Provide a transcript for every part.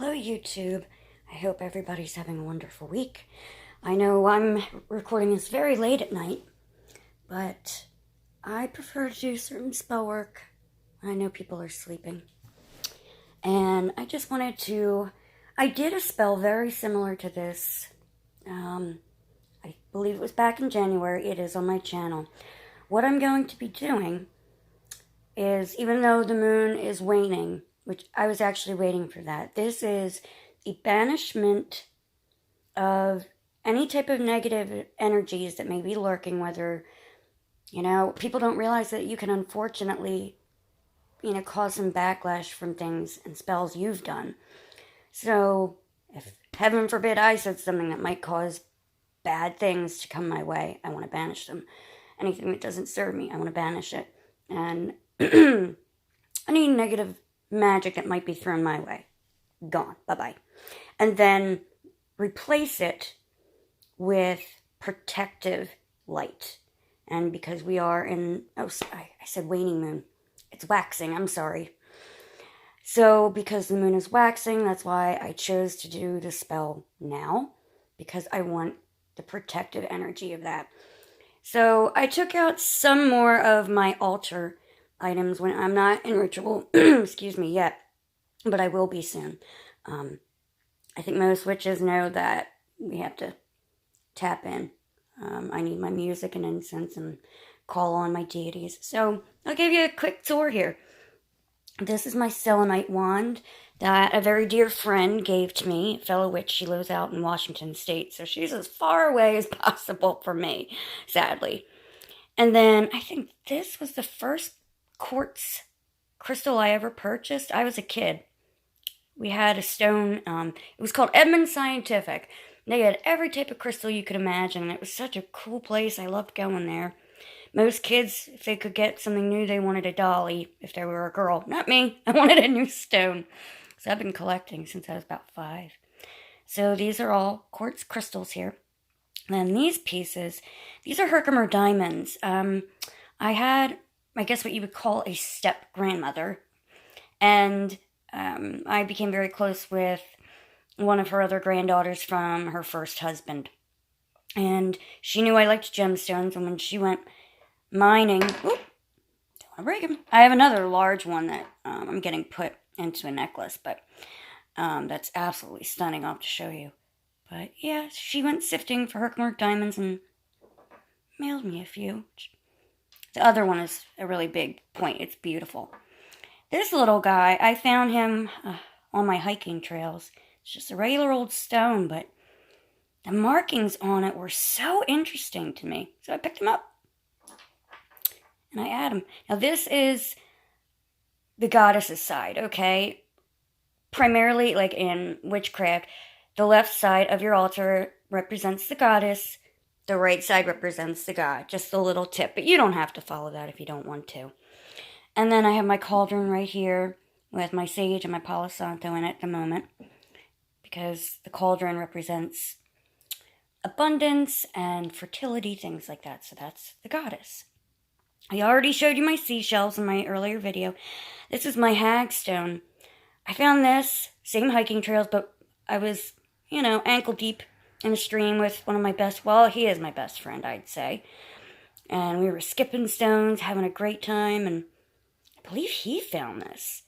Hello, YouTube. I hope everybody's having a wonderful week. I know I'm recording this very late at night, but I prefer to do certain spell work. I know people are sleeping. And I just wanted to... I did a spell very similar to this. I believe it was back in January. It is on my channel. What I'm going to be doing is, even though the moon is waning, which I was actually waiting for that, this is the banishment of any type of negative energies that may be lurking, whether, people don't realize that you can unfortunately, cause some backlash from things and spells you've done. So, if heaven forbid I said something that might cause bad things to come my way, I want to banish them. Anything that doesn't serve me, I want to banish it. And any negative magic that might be thrown my way, gone, bye-bye. And then replace it with protective light. And because we are in, I said waning moon. It's waxing, I'm sorry. So because the moon is waxing, that's why I chose to do the spell now, because I want the protective energy of that. So I took out some more of my altar items when I'm not in ritual, excuse me, yet, but I will be soon. I think most witches know that we have to tap in. I need my music and incense and call on my deities. So I'll give you a quick tour here. This is my selenite wand that a very dear friend gave to me, a fellow witch. She lives out in Washington State, so she's as far away as possible from me, sadly. And then I think this was the first quartz crystal I ever purchased. I was a kid. We had a stone, it was called Edmund Scientific. They had every type of crystal you could imagine. It was such a cool place. I loved going there. Most kids, if they could get something new, they wanted a dolly if they were a girl. Not me. I wanted a new stone. So I've been collecting since I was about 5. So these are all quartz crystals here. And then these pieces, these are Herkimer diamonds. I had, I guess what you would call a step-grandmother. And I became very close with one of her other granddaughters from her first husband. And she knew I liked gemstones, and when she went mining, don't want to break them. I have another large one that I'm getting put into a necklace, but that's absolutely stunning. I'll have to show you. But yeah, she went sifting for Herkimer diamonds and mailed me a few. The other one is a really big point. It's beautiful. This little guy, I found him on my hiking trails. It's just a regular old stone, but the markings on it were so interesting to me. So I picked him up. And I add him. Now this is the goddess's side, okay? Primarily, like in witchcraft, the left side of your altar represents the goddess. The right side represents the god. Just a little tip. But you don't have to follow that if you don't want to. And then I have my cauldron right here with my sage and my Palo Santo in it at the moment. Because the cauldron represents abundance and fertility, things like that. So that's the goddess. I already showed you my seashells in my earlier video. This is my hagstone. I found this, same hiking trails, but I was, ankle deep in a stream with one of my best, well, he is my best friend, I'd say. And we were skipping stones, having a great time, and I believe he found this.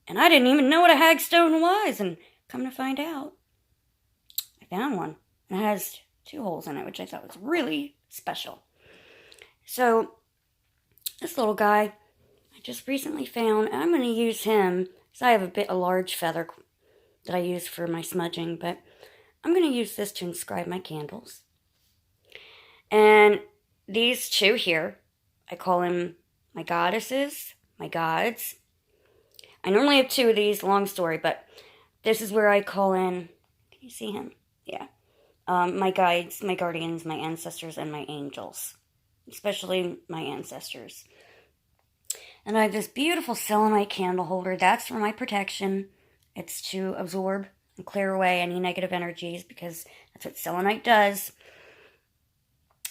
And I didn't even know what a hagstone was, and come to find out, I found one. And it has 2 holes in it, which I thought was really special. So this little guy I just recently found, and I'm going to use him, because I have a large feather that I use for my smudging, but I'm going to use this to inscribe my candles. And these 2 here, I call them my goddesses, my gods. I normally have 2 of these, long story, but this is where I call in, can you see him? Yeah. My guides, my guardians, my ancestors, and my angels. Especially my ancestors. And I have this beautiful selenite candle holder. That's for my protection. It's to absorb and clear away any negative energies, because that's what selenite does.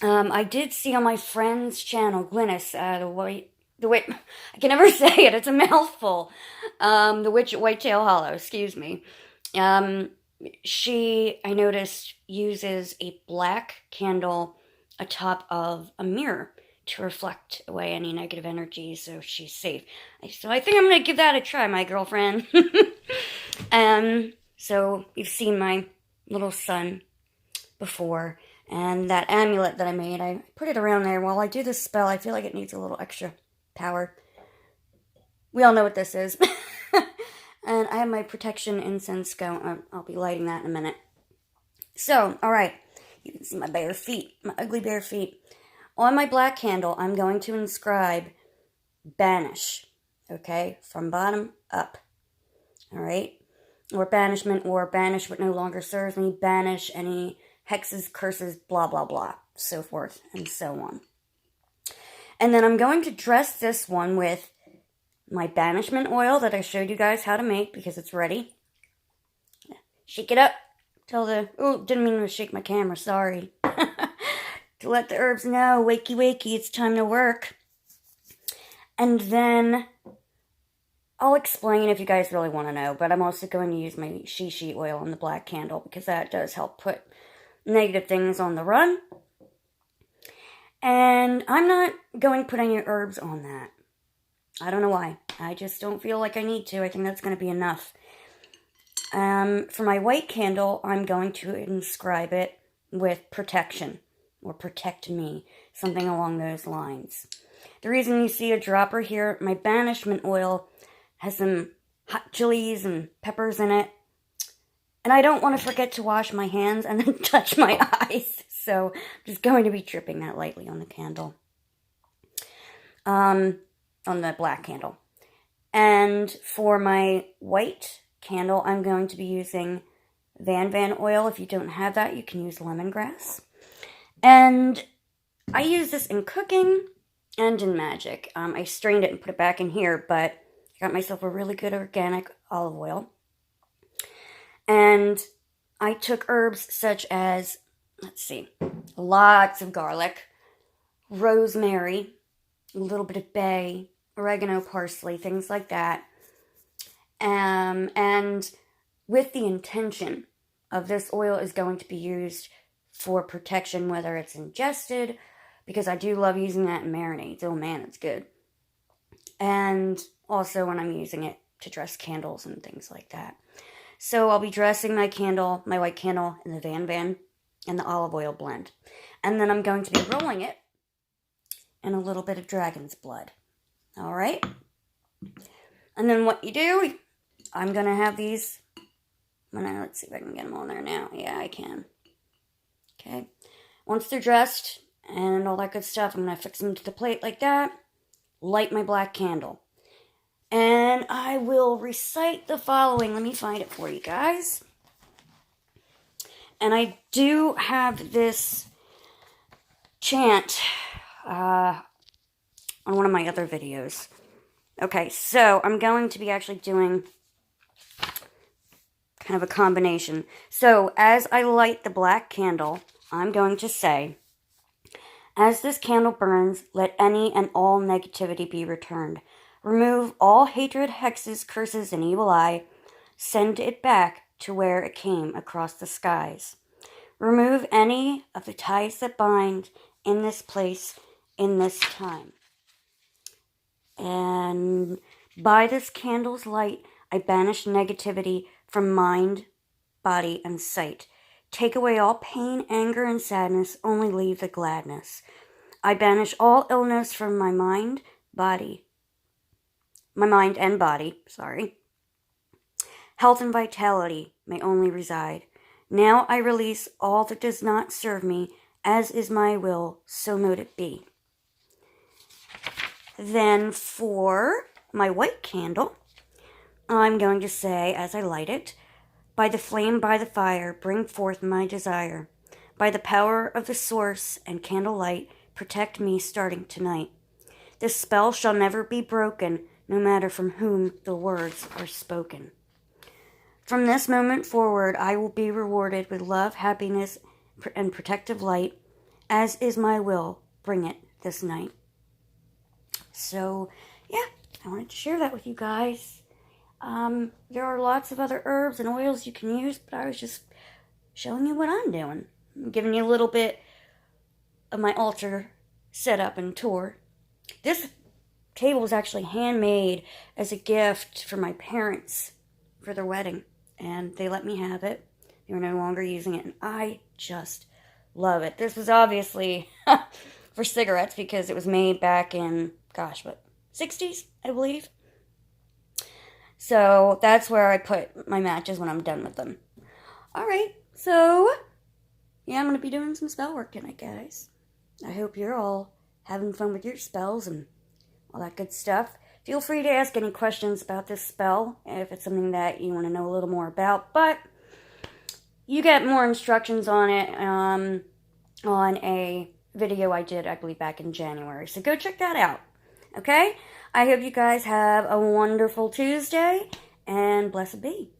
I did see on my friend's channel, Glynis, the the witch, I can never say it, it's a mouthful. The witch at Whitetail Hollow, excuse me. She, I noticed, uses a black candle atop of a mirror to reflect away any negative energy so she's safe. So I think I'm going to give that a try, my girlfriend. So you've seen my little son before, and that amulet that I made, I put it around there. While I do this spell, I feel like it needs a little extra power. We all know what this is. And I have my protection incense going. I'll be lighting that in a minute. So, alright. You can see my bare feet. My ugly bare feet. On my black candle, I'm going to inscribe Banish. Okay? From bottom up. Alright? Or Banishment, or Banish what no longer serves me. Banish any hexes, curses, blah, blah, blah. So forth and so on. And then I'm going to dress this one with my Banishment oil that I showed you guys how to make because it's ready. Shake it up. Oh, didn't mean to shake my camera, sorry. To let the herbs know, wakey wakey, it's time to work. And then I'll explain if you guys really want to know, but I'm also going to use my she oil on the black candle because that does help put negative things on the run. And I'm not going to put any herbs on that. I don't know why. I just don't feel like I need to. I think that's going to be enough. For my white candle, I'm going to inscribe it with protection. Or protect me. Something along those lines. The reason you see a dropper here, my Banishment oil has some hot chilies and peppers in it. And I don't want to forget to wash my hands and then touch my eyes. So I'm just going to be dripping that lightly on the candle. On the black candle. And for my white candle, I'm going to be using Van oil. If you don't have that, you can use lemongrass. And I use this in cooking and in magic. I strained it and put it back in here, but I got myself a really good organic olive oil. And I took herbs such as, let's see, lots of garlic, rosemary, a little bit of bay, oregano, parsley, things like that. And with the intention of this oil is going to be used for protection, whether it's ingested, because I do love using that in marinades. Oh man, it's good. And also when I'm using it to dress candles and things like that. So I'll be dressing my candle, my white candle, in the Van and the olive oil blend. And then I'm going to be rolling it in a little bit of dragon's blood. Alright? And then what you do, I'm going to have these, let's see if I can get them on there now. Yeah, I can. Okay. Once they're dressed and all that good stuff, I'm going to fix them to the plate like that. Light my black candle. And I will recite the following. Let me find it for you guys. And I do have this chant on one of my other videos. Okay, so I'm going to be actually doing kind of a combination. So as I light the black candle, I'm going to say, as this candle burns, let any and all negativity be returned. Remove all hatred, hexes, curses, and evil eye. Send it back to where it came across the skies. Remove any of the ties that bind in this place, in this time. And by this candle's light, I banish negativity from mind, body, and sight. Take away all pain, anger, and sadness, only leave the gladness. I banish all illness from my mind and body, Health and vitality may only reside. Now I release all that does not serve me, as is my will, so mote it be. Then for my white candle, I'm going to say, as I light it, by the flame, by the fire, bring forth my desire. By the power of the source and candlelight, protect me starting tonight. This spell shall never be broken, no matter from whom the words are spoken. From this moment forward, I will be rewarded with love, happiness, and protective light, as is my will. Bring it this night. So, yeah, I wanted to share that with you guys. There are lots of other herbs and oils you can use, but I was just showing you what I'm doing. I'm giving you a little bit of my altar setup and tour. This table was actually handmade as a gift for my parents for their wedding, and they let me have it. They were no longer using it, and I just love it. This was obviously for cigarettes because it was made back in, 60s, I believe. So that's where I put my matches when I'm done with them. Alright, so yeah, I'm going to be doing some spell work tonight, guys. I hope you're all having fun with your spells and all that good stuff. Feel free to ask any questions about this spell if it's something that you want to know a little more about. But you get more instructions on it on a video I did, I believe, back in January. So go check that out. Okay? I hope you guys have a wonderful Tuesday, and blessed be.